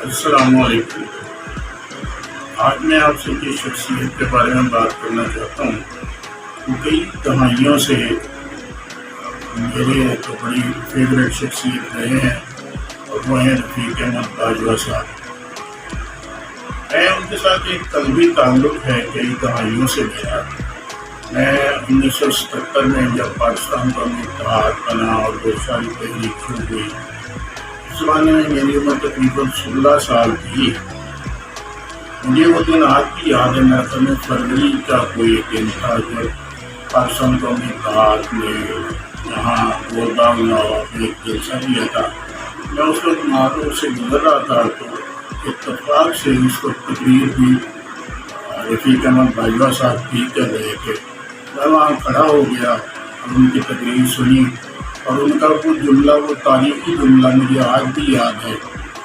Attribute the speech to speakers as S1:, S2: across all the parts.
S1: السلام علیکم۔ آج میں آپ سے کسی شخصیت کے بارے میں بات کرنا چاہتا ہوں۔ کئی دہائیوں سے میرے تو بڑی فیوریٹ شخصیت رہے ہیں اور وہ ہیں رفیق احمد باجوہ صاحب۔ میں ان کے ساتھ ایک قلبی تعلق ہے کئی دہائیوں سے میرا۔ میں 1977 میں جب پاکستان کا اتحاد بنا اور بہت ساری تحریک شروع ہوئی، اس زمانے میں میری عمر تقریباً 16 سال تھی۔ مجھے وہ دن آج بھی یاد ہے۔ میرا خیال فروری کا کوئی ایک دن تھا جب پاکستان قومی اتحاد میں یہاں ایک جلسہ کیا تھا۔ میں اس وقت معروف سے گزر رہا تھا تو اتفاق سے اس وقت تقریر بھی رفیق احمد باجوہ صاحب بھی کر رہے تھے۔ میں وہاں کھڑا ہو گیا اور ان کی تقریر سنی، اور ان کا وہ جملہ، وہ تاریخی جملہ مجھے آج بھی یاد ہے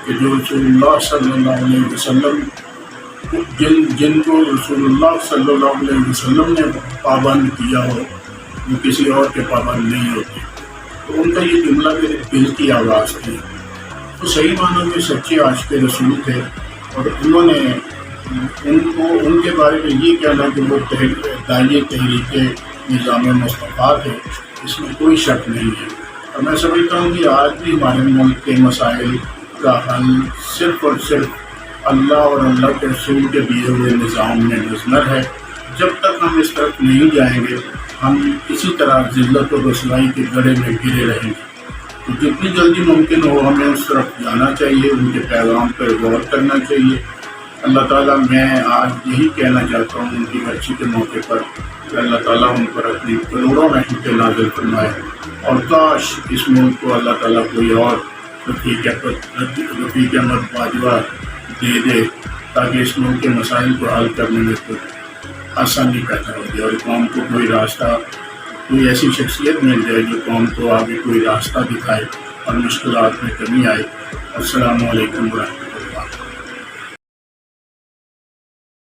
S1: کہ جو رسول اللہ صلی اللہ علیہ وسلم جن کو رسول اللہ صلی اللہ علیہ وسلم نے پابند کیا ہو وہ کسی اور کے پابند نہیں ہوتے۔ تو ان کا یہ جملہ میرے دل کی آواز تھی۔ وہ صحیح معنوں میں سچے عاشق رسول تھے، اور انہوں نے ان کے بارے میں یہ کہنا کہ وہ داعیے تحریک نظام مصطفیٰ تھے، اس میں کوئی شک نہیں ہے۔ اور میں سمجھتا ہوں کہ آج بھی ہمارے ملک کے مسائل کا حل صرف اور صرف اللہ اور اللہ کے رسول کے دیے ہوئے نظام میں مضمر ہے۔ جب تک ہم اس طرف نہیں جائیں گے ہم اسی طرح ذلت و رسوائی کے گڑھے میں گرے رہیں گے۔ تو جتنی جلدی ممکن ہو ہمیں اس طرف جانا چاہیے، ان کے پیغام پر غور کرنا چاہیے۔ اللہ تعالیٰ، میں آج یہی کہنا چاہتا ہوں ان کی برسی کے موقع پر کہ اللہ تعالیٰ ان پر اپنی کروڑوں رحمتیں نازل فرمائے، اور کاش اس ملک کو اللہ تعالیٰ کوئی اور رفیق احمد باجوہ دے دے تاکہ اس ملک کے مسائل کو حل کرنے میں کوئی آسانی پیدا ہو جائے، اور قوم کو کوئی راستہ، کوئی ایسی شخصیت مل جائے جو قوم کو آگے کوئی راستہ دکھائے اور مشکلات میں کمی آئے۔ السلام علیکم ورحمۃ اللہ۔